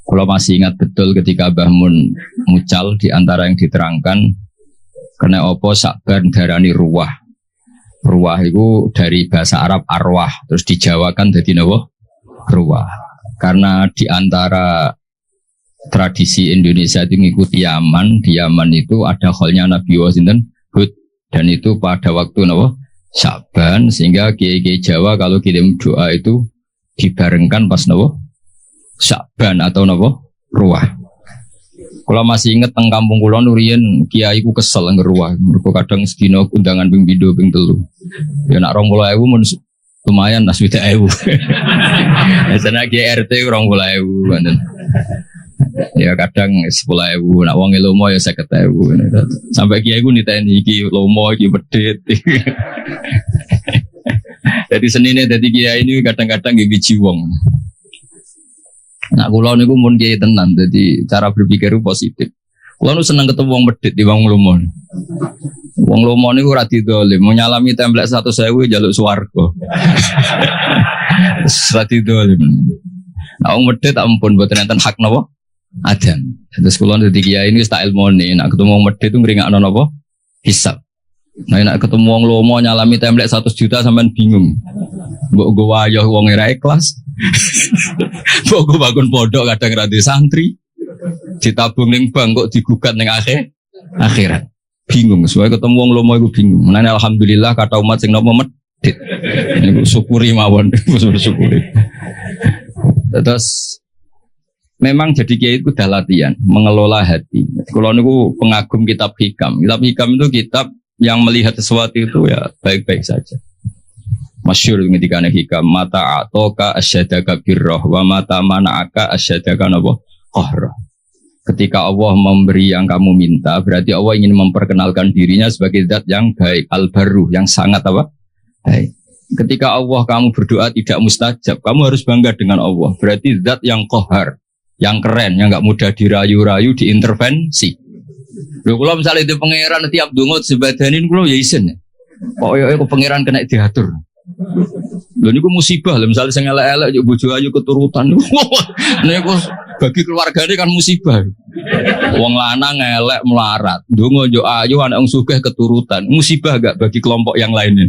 Kalau masih ingat betul ketika Mbah Mun mucal di antara yang diterangkan kena opo Sakban darani ruwah. Ruwah itu dari bahasa Arab arwah, terus dijawakan jadi nawa ruwah. Karena di antara tradisi Indonesia itu mengikuti Yaman, di Yaman itu ada kholnya Nabi Wasinten Hud, dan itu pada waktu nawa Sakban, sehingga kiai-kiai Jawa kalau kirim doa itu dibarengkan pas nawa Sakban atau nopo ruwah. Kalau masih inget teng kampung kula nurian kiai ku kesel ngeruwah. Mergo kadang sedina undangan ping 2 ping 3. Ya nak 20.000 mun lumayan lah 20.000. Biasanya kiai RT 20.000 ngoten. Ya kadang 10.000, nak wong lomo ya 50.000. Sampai kiai ku niteni iki lomo iki medhit. Jadi senine dadi kiai ini kadang-kadang nggih biji wong. Nah, kula niku mun kiai tenan, jadi cara berpikir itu positif. Kula nu seneng ketemu wong medhit di wong lomo. Wong lomo niku ora didolim, nyalami templek 100.000 njaluk swarga. Ora didolim. Nah, wong medhit ampun mboten enten hak napa? Adan. Terus kula dadi kiai ini wis tak ilmone, nek ketemu wong medhit itu ngringakno napa? Hisab. Nah, nek ketemu wong lomo nyalami templek 100 juta sampean bingung. Mbok go wayah wong ora ikhlas. Mbok bangun pondok kadang ra santri. Ditabung ning bank kok digugat ning akhirat. Bingung, soalnya ketemu wong lomo iku bingung. Menane alhamdulillah kata umat sing nopo medhit. Niku syukuri mawon, syukuri. Terus memang jadi kiai itu udah latihan mengelola hati. Kalau niku pengagum kitab hikam. Kitab hikam itu kitab yang melihat sesuatu itu ya baik-baik saja. Masyhur ketika hikam mata atoka asyadaka birroh wa mata mana'aka asyadaka napa qahrah. Ketika Allah memberi yang kamu minta, berarti Allah ingin memperkenalkan dirinya sebagai zat yang baik, al-barru, yang sangat apa? Baik. Ketika Allah kamu berdoa tidak mustajab, kamu harus bangga dengan Allah. Berarti zat yang qahar, yang keren, yang enggak mudah dirayu-rayu, diintervensi. Lho kula misalnya itu pangeran tiap donga sebadanin kula ya isin. Kok yo pangeran kena diatur. Lho niku musibah lho, misalnya sing elek-elek yo bojo ayu keturutan. Niku bagi keluargane kan musibah. Wong lanang elek melarat, ndonga yo ayu anak wong sugih keturutan. Musibah gak bagi kelompok yang lainnya?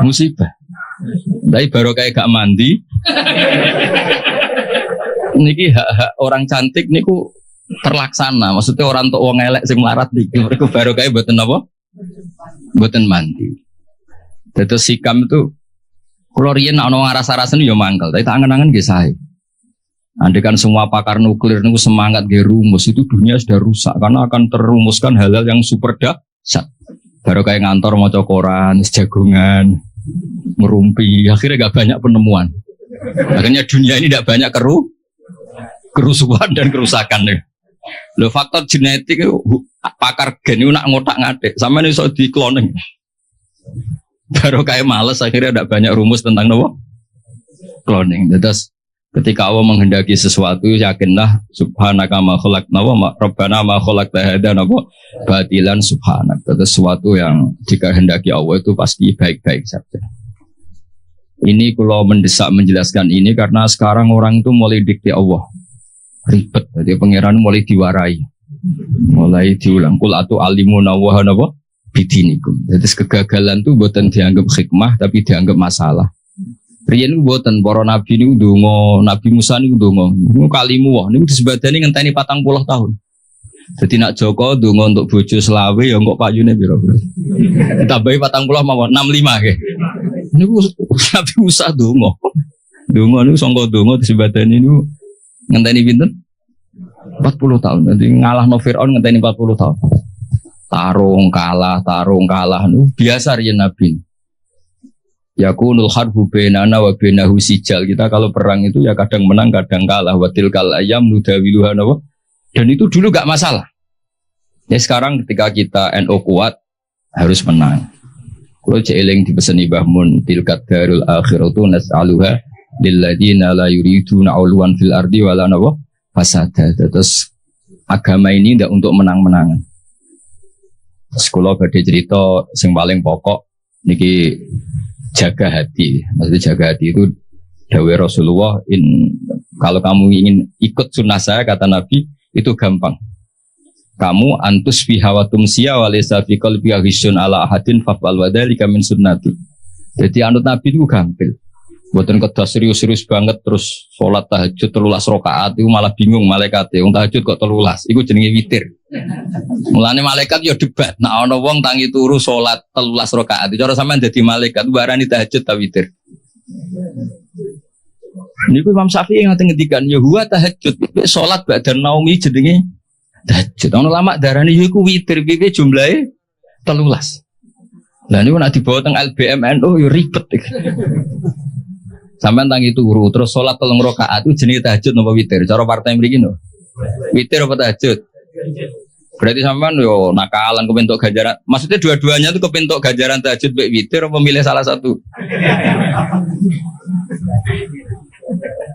Musibah. Tapi baru kayak gak mandi. Niki hak-hak orang cantik niku terlaksana. Maksudnya orang tok wong elek sing melarat niki mereka baru kayak mboten apa? Mboten mandi. Terus sikam itu kalau riyen ana ngaras-arasen yo mangkel, tapi tak angen-angen nggih sae. Andaikan semua pakar nuklir niku semangat nggih rumus, itu dunia sudah rusak karena akan terumuskan hal-hal yang super dahsyat. Baru kayak ngantor maca koran, jagungan, merumpi, akhirnya gak banyak penemuan. Akhirnya dunia ini tidak banyak kerusuhan dan kerusakan. Lho faktor genetik itu pakar gen itu nak ngotak-ngatik, sampeyan iso di cloning. Baru kayak males akhirnya ada banyak rumus tentang nopo cloning. Terus ketika Allah menghendaki sesuatu yakinlah subhanaka ma khalaqna wa rabbana ma khalaqta hadza nopo batilan subhanak. Terus sesuatu yang dikehendaki Allah itu pasti baik-baik saja. Ini kalau mendesak menjelaskan ini karena sekarang orang itu mulai dikti Allah ribet. Jadi pangeran mulai diwarai, mulai diulang kul atu alimuna wa napa bidinikum. Jadi kegagalan itu bukan dianggap hikmah tapi dianggap masalah. Riyen bukan para nabi ini ndonga, Nabi Musa ini ndonga. Niku kalimu wah niku disebadani ngenteni 40 tahun. Jadi nak Joko ndonga untuk bojo selawe ya kok payune pira-pira. Tambahi 40 mawon 65 nggih. Niku Nabi Musa ndonga. Ndonga niku sangka ndonga disebadani niku ngenteni pinten? 40 tahun. Jadi ngalahno Firaun ngenteni 40 tahun. Tarung kalah biasa riyen Nabi. Yakunul harbu bainana wa bainahu sijal. Kita kalau perang itu ya kadang menang kadang kalah. Wa tilkal ayyam nudawiluha wa. Dan itu dulu gak masalah. Ya sekarang ketika kita NU kuat harus menang. Kalau jeeling dipeseni Mbah Mun tilkat darul akhiratu nas'aluha lilladzina la yuriduna 'uluwan fil ardi wala nawa fasada. Terus agama ini tidak untuk menang-menangan. Sekolah badhe cerita sing paling pokok niki jaga hati. Maksudnya jaga hati itu Dawe Rasulullah, kalau kamu ingin ikut sunnah saya, kata Nabi, itu gampang. Kamu antus fi hawatum siya walisa fi qalbi ghisyun ala ahadin fa'al wadhalika min sunnati. Jadi anut Nabi itu gampil. Mboten kedah serius-serius banget terus salat tahajud 13 rakaat itu malah bingung malaikat. Wong tahajud kok 13, iku jenenge witir. Mulane malaikat yo debat. Nah ana wong tangi turu salat 13 rakaat. Cara sampean dadi malaikat barani tahajud ta witir. Niku Imam Syafi'i ngaten ngendikan ya huwa tahajud, salat ba'da naumi jenenge tahajud. Ana ulama darani iku witir piye jumlahe 13. Lah niku nek dibawa teng LBM NU yo ribet. Sampeyan tangi turu terus salat 3 rakaat itu jenenge tahajud napa witir? Cara partai mriki no. Witir apa tahajud? Berarti sampean yo nakalan kepentok ganjaran. Maksudnya dua-duanya itu kepentok ganjaran tahajud mek witir apa milih salah satu?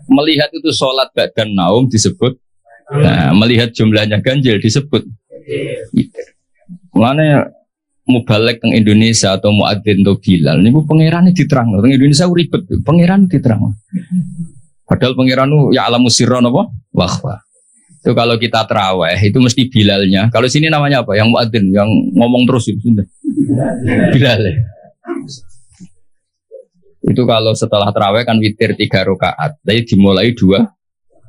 Melihat itu sholat badan naum disebut, nah, melihat jumlahnya ganjil disebut. Mulane mubalek teng Indonesia atau muadzin atau bilal niku pangerane diterang. Teng Indonesia ribet, pangeran diterang. Padahal pangeran itu ya alamu sirra napa? Wahwa. Itu kalau kita tarawih itu mesti bilalnya. Kalau sini namanya apa? Yang muadzin, yang ngomong terus itu. Bilal. Itu kalau setelah tarawih kan witir 3 rakaat, tapi dimulai 2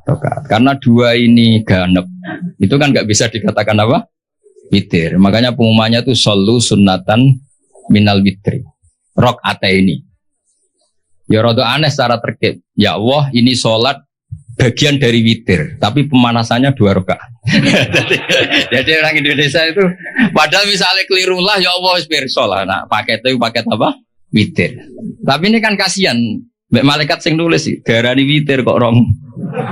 rakaat. Karena 2 ini ganep, itu kan nggak bisa dikatakan apa? Witir. Makanya pengumumannya itu shollu sunnatan minal witri. Rakaat ini. Ya rada aneh secara terkait. Ya Allah, ini sholat bagian dari witir, tapi pemanasannya 2 rakaat. jadi orang Indonesia itu, padahal misalnya keliru lah, ya Allah wis pirsa lah. Nah, paket apa? Witir. Tapi ini kan kasihan. Mbak malaikat sing nulis sih, darani witir kok rong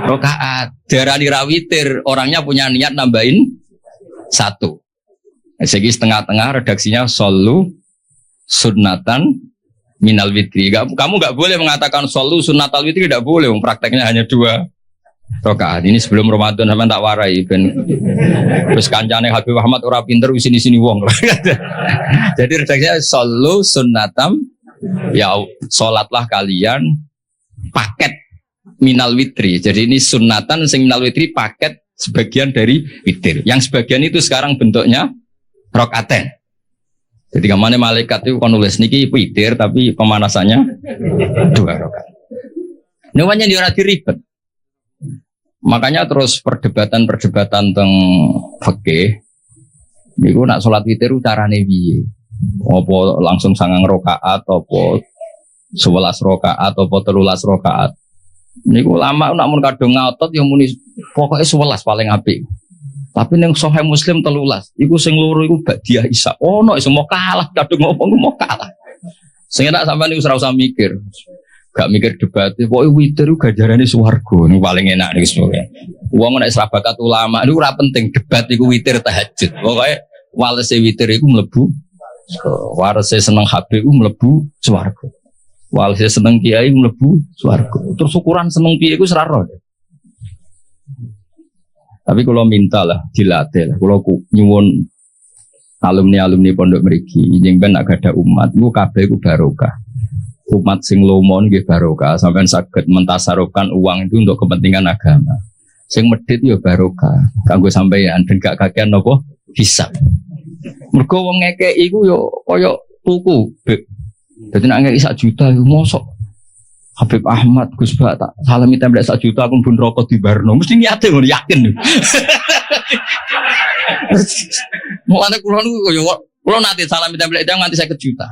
rakaat. Darani ra witir, orangnya punya niat nambahin 1. Segi setengah-tengah redaksinya shollu sunnatan minal witri. Kamu nggak boleh mengatakan shollu sunnatal witri, tidak boleh. Prakteknya hanya 2 rakaat. Ini sebelum Ramadan sampean tak warai ben terus kancane Habib Ahmad ora pinter sini-sini wong. Jadi redaksinya shollu sunnatam, ya salatlah kalian paket minal witri. Jadi ini sunnatan sing minal witri paket sebagian dari witir. Yang sebagian itu sekarang bentuknya rakaaten. Jadi kemana malaikat itu kan nulis niki witir tapi pemanasannya 2 rakaat. Namanya dia ora diribet. Makanya terus perdebatan tentang fikih niku nak salat witir carane piye? Apa langsung 9 rakaat apa 11 rakaat apa 13 rakaat? Niku lama nak mun kadung ngotot ya muni pokoke 11 paling apik. Tapi ning Sahih Muslim 13, iku sing loro iku ba'diyah Isya. Ono iso mau kalah kadung ngomong mau kalah. Sing enak sampean niku ora usah mikir. Gak mikir debat, pokoknya witir itu ganjarannya swarga, ini paling enak nih semuanya. Uang nek serabakat ulama, itu ora penting debat itu witir tahajud. Pokoknya walese witir itu mlebu, walese seneng HP itu mlebu swarga. Walese seneng kiai mlebu swarga. Terus ukuran seneng kiai itu seraro. Tapi kalau minta lah, dilatih lah. Kalau nyuwun alumni pondok mriki, yang ben nak ada umat, itu kabeh itu barokah. Umat sing lomo nggih barokah, sampean saged mentasarufkan uang itu untuk kepentingan agama. Sing medhit ya barokah, kanggo sampeyan ben gak kakean napa hisab. Mergo wong ngekeki iku ya kaya tuku. Dadi nek ngekeki 1 juta iku mosok Habib Ahmad Gus Bak tak salami templek 1 juta aku pun rokok di Barno. Mesti niate ngono yakin. Mulane kula niku kula nate salami templek itu nganti 50 juta.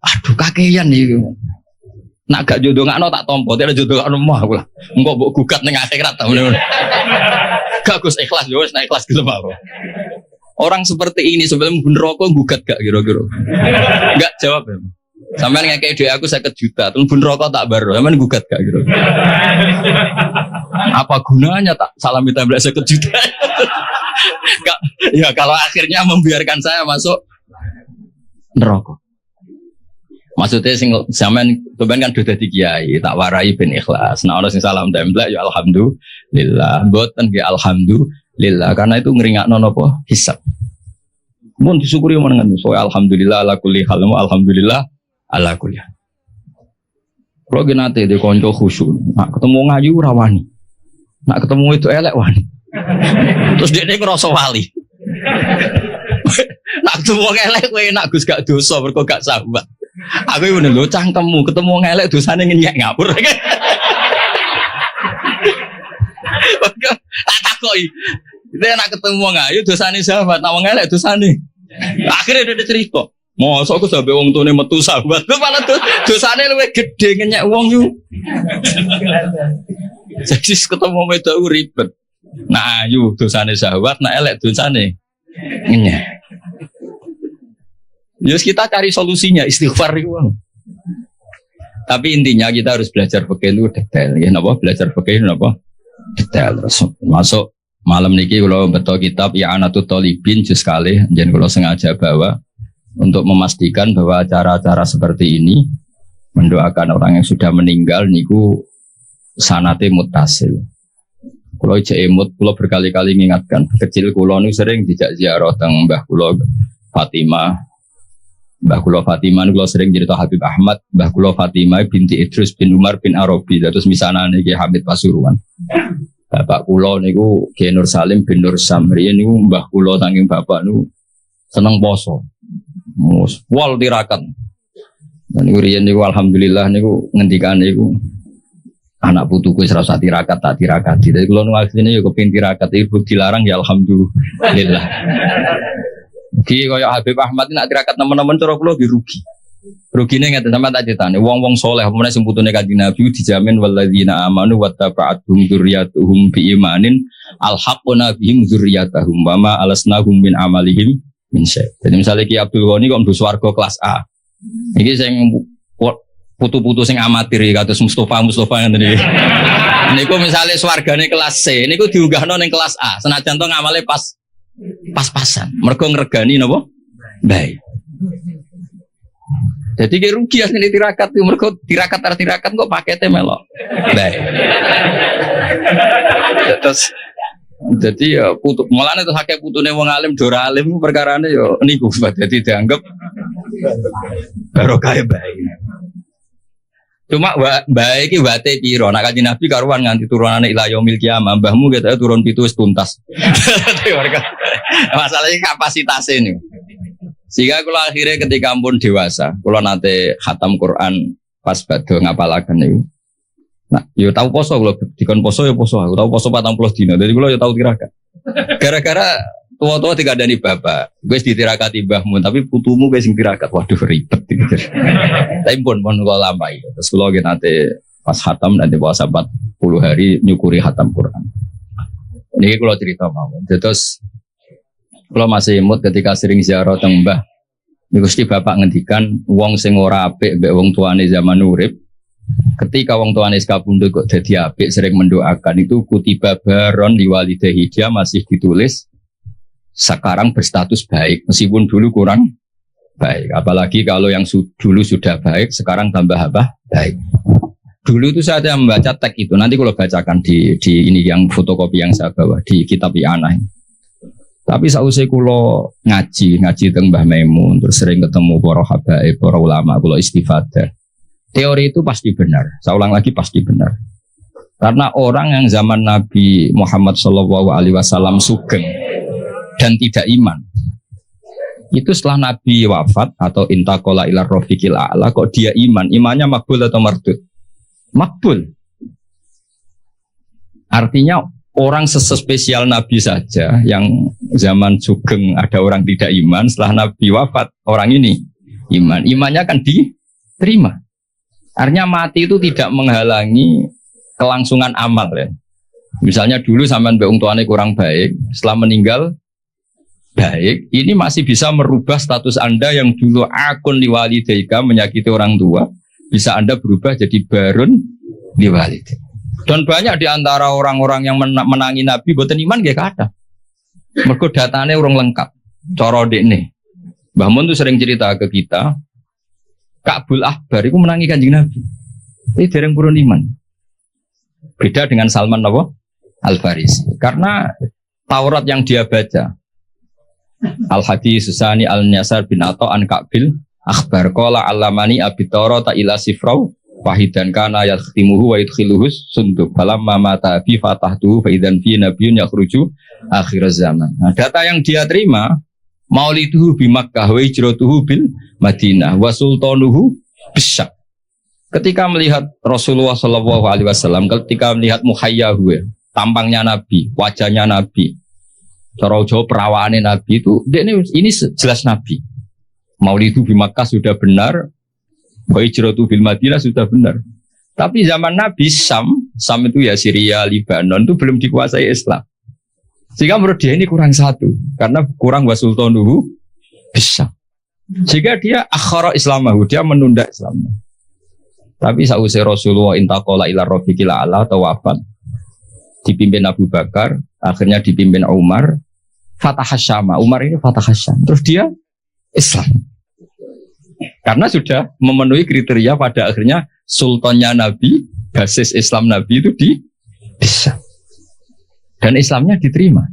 Aduh kakean nih, nak gak jodoh ngakno tak tompo, tidak jodoh ngakno mah aku lah. Engkau buk gugat neng akhirat tahu nih. Gak gus ikhlas, jauh naik ikhlas gitu apa? Orang seperti ini sebelum bener rokok gugat gak kira-kira? Gak jawab ya. Sampai ngekei dia aku 50 juta, terus bener rokok tak baru, sampai gugat gak kira? Apa gunanya tak salam kita beli 50 juta? Gak, ya kalau akhirnya membiarkan saya masuk neraka. Maksudnya sing zaman sampean kan sudah kiai tak warai ben ikhlas. Nah ana sing salam templek ya alhamdulillah, mboten nggih alhamdulillah karena itu ngringakno napa hisab. Mun disyukuri menengan so alhamdulillah ala kulli hal, alhamdulillah ala kulli hal. Kalau gini nanti di konco khusyuk, nak ketemu ngayu rawani, nak ketemu itu elek wani. Terus dia ngerasa wali. Nak ketemu elek, nak gus gak dosa, berkok gak sahabat. Aku ini bener lo cangkemmu ketemu elek dosane ngenyek ngapur. Tak takoi. Dia nak ketemu ngayu dosane sahabat, nak elek dosane. Akhirnya dia cerita. Mosok aku sampe wong tune metu sahabat. Lu malah dosane luwih gedhe ngenyek wong yu. Jadi ketemu wedok ribet. Nah ayu dosane sahabat, nah elek dosane ngenyek. Terus kita cari solusinya istighfar itu. Tapi intinya kita harus belajar fikih itu detail. Ya napa belajar fikih napa? Detail terus. Masuk malam niki kalau betul kitab ya Anatut Thalibin juz kali jen kalau sengaja bawa untuk memastikan bahwa acara-acara seperti ini mendoakan orang yang sudah meninggal niku sanate muttasil. Kalau jemut, kalau berkali-kali mengingatkan kecil kulo nu sering dijak ziarah teng Mbah kulo Fatimah. Mbah kulo Fatimah nu kulo sering cerita Habib Ahmad, Mbah kulo Fatimah binti Idrus bin Umar bin Arabi, terus misanane Ki Hamid Pasuruan. Bapak kulo niku Ki Nur Salim bin Nur Samri niku mbah kulo saking bapak nu seneng poso. Wal tirakat. Dan niku riyen niku alhamdulillah niku ngendikan niku anak putuku wis ora usah tirakat tak tirakati. Dadi kula nu asline yo kepengin tirakat ibu dilarang ya alhamdulillah. Ki kaya Habib Ahmad nak tirakat nemen-nemen cara kula dirugi. Rugine ngeten sampean tak critane wong-wong saleh meneh sing putune Kanjeng Nabi dijamin walladzina amanu wattaba'atuhum dzurriyyatuhum biimanin alhaqna bihim dzurriyyatahum wa ma alasnahum min amalihim min syai'. Jadi misalnya Ki Abdul Ghani kok mlebu swarga kelas A. Iki sing putu-putu sing amatir kados Mustafa ngene iki. Niku misale swargane kelas C, niku diunggahno ning kelas A. Senajan to ngamale pas-pasan. Mergo ngregani napa? Baik. Jadi kayak rugi asli tirakat tuh, mereka tirakat kok paketnya melok. Baik. Terus jadi ya putu, malah itu haknya putune wong alim, dora alim perkarane yo niku jadi dianggap barokah baik. Cuma baik iki wate piro, nak Kanjeng Nabi karuan nganti turunane ila yaumil qiyamah, mbahmu gitu turun pitu wis tuntas. Masalahnya kapasitasnya nih. Sehingga kalau akhirnya ketika pun dewasa, kalau nanti khatam Quran pas badhe ngapalaken niku. Nah, yo tahu poso kalau dikon poso ya poso, aku tahu poso 40 dina. Jadi kalau yo tahu tirakat. Gara-gara tua-tua dikandani bapak, wis ditirakati mbahmu, tapi putumu wis sing tirakat. Waduh ribet gitu. Tapi pun kula lampahi. Terus kalau nanti pas khatam nanti puasa 40 hari nyukuri khatam Quran. Ini kalau cerita mawon. Terus kalau masih imut ketika sering ziarah teng mbah, Gusti bapak ngendikan wong sing ora apik mbek wong tuane zaman urip, ketika wong tuane kabundut kok dadi apik sering mendoakan itu kutiba baron liwalidahi, dia masih ditulis sekarang berstatus baik meskipun dulu kurang baik. Apalagi kalau yang dulu sudah baik sekarang tambah apa? Baik. Dulu itu saya membaca teks itu, nanti kalau bacakan di ini yang fotokopi yang saya bawa di kitab I'anah. Tapi sausé kula ngaji teng Mbah Maimun, terus sering ketemu para habaib, para ulama, kula istifadah. Teori itu pasti benar. Saya ulang lagi pasti benar. Karena orang yang zaman Nabi Muhammad SAW sugeng dan tidak iman, itu setelah Nabi wafat atau intaqala ila rafiqil a'la kok dia iman, imannya makbul atau mardud? Makbul. Artinya orang sespesial Nabi saja yang zaman sugeng ada orang tidak iman, setelah Nabi wafat orang ini iman, imannya akan diterima. Artinya mati itu tidak menghalangi kelangsungan amal ya. Misalnya dulu sampean mbek wong tuane kurang baik, setelah meninggal baik, ini masih bisa merubah status Anda yang dulu akun liwalidaika menyakiti orang tua, bisa Anda berubah jadi barun liwalidaika. Dan banyak di antara orang-orang yang menangi Nabi boten iman nggih kathah. Mergo datane urung lengkap. Cara dekne. Mbah Mun tuh sering cerita ke kita, Ka'bul Ahbar itu menangi Kanjeng Nabi. Ini dereng purun iman. Beda dengan Salman Al-Farisi. Karena Taurat yang dia baca, Al-Hadis Susani Al-Nyasar bin Atta an Ka'bil Akhbar qala alamani abi Taurata ila sifrau Wahidan kana yakhtimuhu wa yudkhiluhus sunduk. Falamma mata bi fatahtuhu fa idzan fi nabiyyun yakhruju akhir zaman. Nah, data yang dia terima mauliduhu bi Makkah wa hijratuhu bil Madinah wa sultanuhu bisyam. Ketika melihat Rasulullah sallallahu alaihi wasallam, ketika melihat muhayyahu, tampangnya Nabi, wajahnya Nabi, cara Jawa perawaannya Nabi itu, ini jelas Nabi. Maulidu bi Makkah sudah benar, wa hijratu bil Madinah sudah benar. Tapi zaman Nabi Sam itu ya Syria, Lebanon itu belum dikuasai Islam. Sehingga menurut dia ini kurang satu, karena kurang wasultanuhu bisa. Sehingga dia akhara Islamahu, dia menunda Islamnya. Tapi sausai Rasulullah intaqala ila rafiqil a'la tawafan, dipimpin Abu Bakar, akhirnya dipimpin Umar, Fatah Syam. Umar ini Fatah Syam. Terus dia Islam. Karena sudah memenuhi kriteria pada akhirnya sultannya Nabi, basis Islam Nabi itu bisa. Dan Islamnya diterima.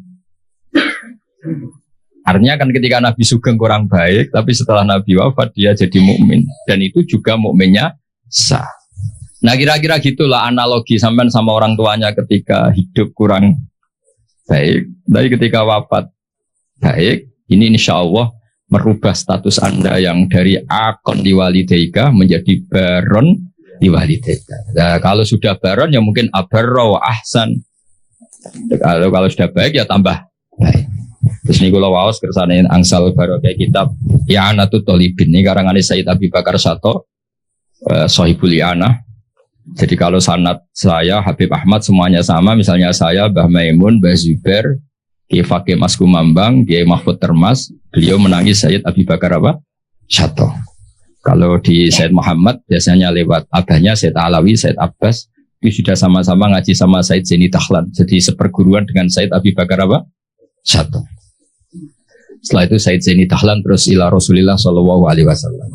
Artinya kan ketika Nabi Sugeng kurang baik, tapi setelah Nabi wafat dia jadi mukmin, dan itu juga mukminnya sah. Nah kira-kira gitulah analogi sampean sama orang tuanya ketika hidup kurang baik, tapi ketika wafat baik. Ini insya Allah merubah status Anda yang dari akon liwalidaika menjadi baron liwalidaika. Nah, kalau sudah baron ya mungkin abarro ahsan. Kalau sudah baik ya tambah baik. Terus ini kalau waos kersane angsal barokah kitab I'anatul Thalibin ini karangan Sayyid Abi Bakar Sato, Sohibul I'anah. Jadi kalau sanad saya Habib Ahmad semuanya sama, misalnya saya Mbah Maimun, Mbah Zubair, Kiai Fakih Mas Kumambang, Kiai Mahfud Termas, beliau menangis Sayyid Abi Bakar apa? Sato. Kalau di Sayyid Muhammad biasanya lewat abahnya Sayyid Alawi, Sayyid Abbas, itu sudah sama-sama ngaji sama Sayyid Zaini Dahlan. Jadi seperguruan dengan Sayyid Abi Bakar apa? Sato. Setelah itu Sayyid Zaini Dahlan terus ila Rasulillah sallallahu alaihi wasallam.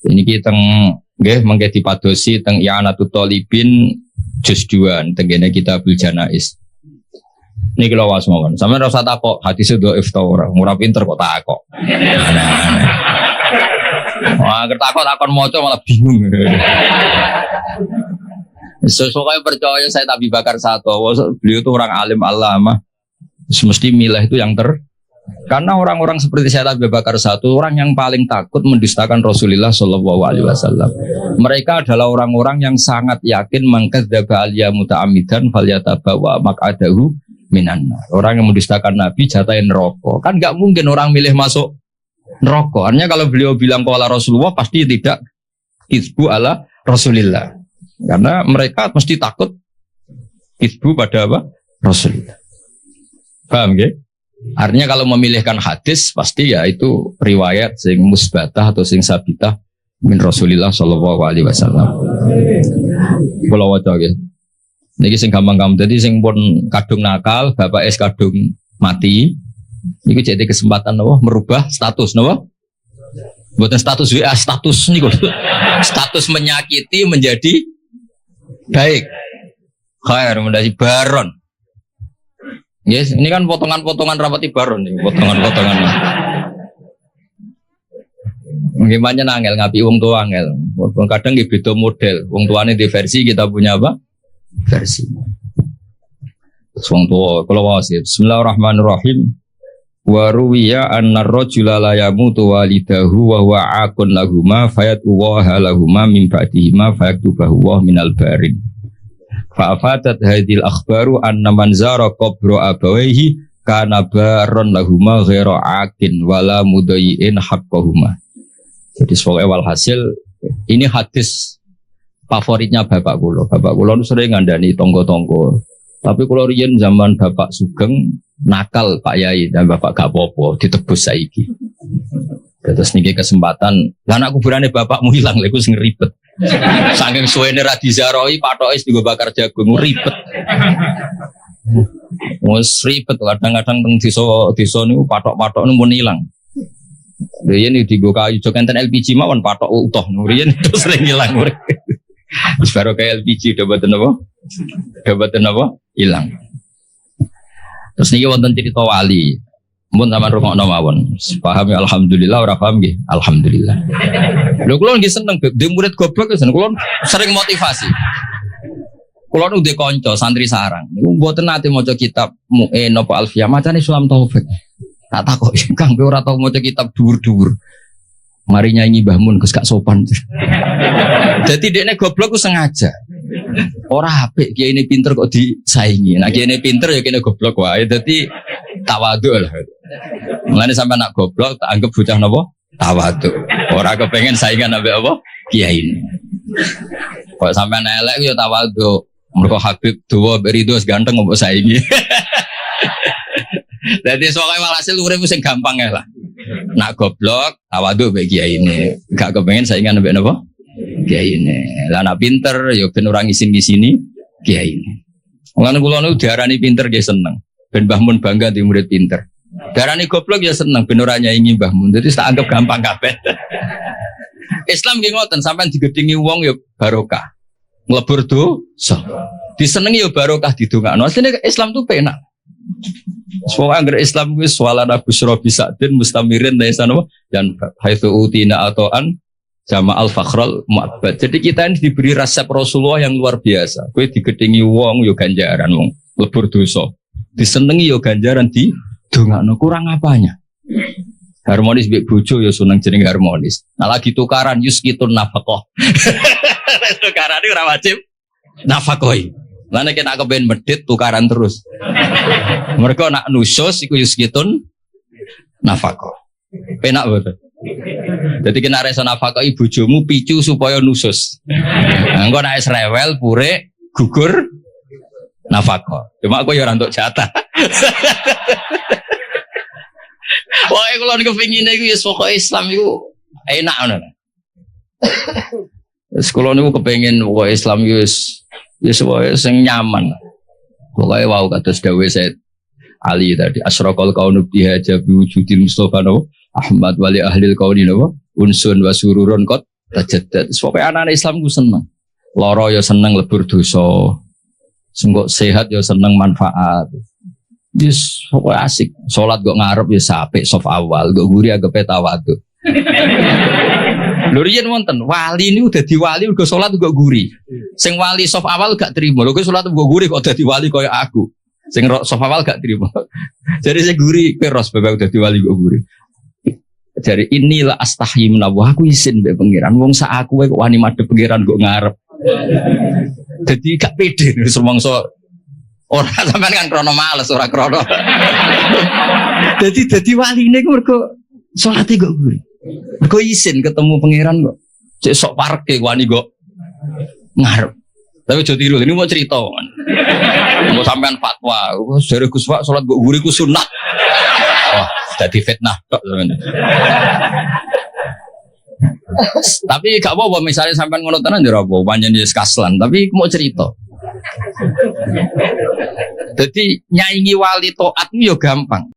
Ini kita nggih mengke dipadosi teng I'anatul Thalibin juz 2 tengene Kitabul Janaiz. Niki lho was mawon. Sampeyan ora usah takok hadis dhaif ta ora. Ora pinter kok takok. Wah, takok takon maca malah bingung. Sesuai percaya saya Abi Bakar Sato, beliau itu orang alim alama. Semesti milah itu yang karena orang-orang seperti saya Abi Bakar Sato orang yang paling takut mendustakan Rasulullah Shallallahu Alaihi Wasallam. Mereka adalah orang-orang yang sangat yakin mangkadzdzaba aliyya muta'ammidan falyatabawa maq'adahu minan nar. Orang yang mendustakan Nabi jatahin neraka. Kan nggak mungkin orang milih masuk neraka. Artinya kalau beliau bilang qala Rasulullah pasti tidak kizbu ala Rasulillah. Karena mereka mesti takut kizbu pada apa? Rasulillah. Paham nggih? Artinya kalau memilihkan hadis pasti ya itu riwayat sing musbatah atau sing sabitah min Rasulillah sallallahu alaihi wasallam. Kula waca nggih. Niki sing gampang-gampang. Jadi sing pun kadung nakal, bapak es kadung mati. Niku jadi kesempatan napa merubah status napa? Bukan status WA, status niku. Status menyakiti menjadi baik. Khair menjadi baron. Yes, ini kan potongan-potongan rapati baron nih, potongan-potongan. Gimana nangel ngapi wong tua angel. Kadang nggih beda model. Wong tuane di versi kita punya apa? Versi. Wong tua kalau wae Bismillahirrahmanirrahim. Wa ruwiya anna ar-rajula la yamutu walidahu wa huwa aqun lahumā fayatullaha lahumā min ba'dihima fayaktubahu wa minal barin. Fa'afadat hadhil akhbaru anna man zara qabra abawayhi kana baron lahumā ghaira aqin wala mudayyin haqqahuma. Jadi soal walhasil ini hadis favoritnya bapak kula. Bapak kula sering ngandani tonggo-tonggo. Tapi kula riyen zaman Bapak Sugeng nakal Pak Yai dan Bapak gak apa-apa ditebus saiki. Terus niki kesempatan, lah anak kuburane bapakmu hilang lha iku sing ribet. Saking suwene ra dizaroi patoke digo bakar jagung ribet. Wes ribet kadang-kadang teng desa niku patok-patok mun ilang. Riyen digo kayu jok enten LPG mawon patok utuh riyen terus sering ilang. Wis baru kayak LPG udah boten apa? Udah boten apa? Hilang. Terus niki wonten cerita wali. Mun sampean rungokno mawon. Paham ya alhamdulillah, ora paham nggih. Alhamdulillah. Lho kula nggih seneng di murid goblok seneng kula sering motivasi. Kula nu ndek kanca santri sarang. Niku mboten nate maca kitab Mu'in apa Alfiyah, macane Sulam Taufik. Tak takoki, Kang kowe ora tau maca kitab dhuwur-dhuwur. Mari nyanyi Mbah Mun Gus gak sopan. Jadi dekne goblok ku sengaja. Ora apik kiai ini pinter kok disaingi. Nah kiai ini pinter ya kene goblok wae. Dadi tawadhu lah. Mulane sampe nak goblok tak anggap bocah napa? Tawadhu. Ora kepengen saingan ambek apa? Kiai ini. Kok sampean elek ya tawadhu. Mergo Habib Dawa Ridho ganteng mbok saingi. Dadi soalnya walhasil urip sing gampang ya lah. Nak goblok tawadhu mbek kiai ini. Gak kepengen saingan ambek napa? Kiai ini. Lah nak pinter ya ben ora ngisin di sini kiai ini. Mulane kula niku diarani pinter nggih seneng. Ben Mbah Mun bangga di murid pinter. Darani goblok ya seneng ben ora nyaingi Mbah Mun. Dadi tak anggap gampang kabeh. Islam nggih ngoten, sampean digedhingi wong ya barokah. Nglebur dosa. Disenengi ya barokah didongakno. Asline Islam tuh penak. Soale anggere Islam wis walana busra bisadin mustamirin laisa napa dan haitsu utina atoan sama al-fakhral mu'abbad. Jadi kita ini diberi resep Rasulullah yang luar biasa. Kowe digedhingi wong ya ganjaran wong lebur dosa. Disenengi ya ganjaran di dongakno kurang apanya. Harmonis mbek bojo ya seneng jeneng harmonis. Nah lagi tukaran yuskitun nafaqah. Tukaran iki ora wajib nafaqoi. Lah nek nek kepen medhit tukaran terus. Mereka nak nusus iku yuskitun nafaqah. Penak betul. Jadi kena reso nafkah bojomu picu supaya nusus. Engko nek wis rewel pure gugur nafkah. Cuma aku ya ora entuk jatah. Pokoke kula niku pengine iku ya pokoke Islam iku enak ngono. Wis kula niku kepengin pokoke Islam iku wis pokoke sing nyaman. Pokoke wau kados dawuh Said Ali tadi asraqal kaunu biha jabi wujudil Mustafa Ahmad wali ahlil kauni napa unsun wa sururun qad tajaddad. Pokoke anak Islam ku seneng. Lara ya seneng lebur dosa. Sengko sehat ya seneng manfaat. Wis pokoke asik. Salat kok ngarep ya apik saf awal, kok guri agepe tawadhu. Lho riyen wonten wali niku dadi wali mergo salat kok guri. Sing wali saf awal gak trimo. Lho kok salat kok guri kok dadi wali koyo aku. Sing saf awal gak trimo. Jadi saya guri peros bebek dadi wali kok guri. Dari inilah astahyi menawa aku isin mbek pangeran wong sak aku kok wani madhep pangeran kok ngarep. Dadi gak pede semangsa ora sampean kan krono males ora krono. Dadi waline ku mergo salate kok guri. Mergo isin ketemu pangeran kok cek sok parke wani kok ngarep. Tapi aja tiru ini mau cerita kan. Mau sampean fatwa dari Gus Pak salat kok guri ku sunat. Wah, jadi fitnah tok sebenarnya. Tapi gak apa-apa misalnya sampean ngono tenan ya apa panjen wis kaslan, tapi mau cerita. Jadi nyaingi wali taat yo gampang.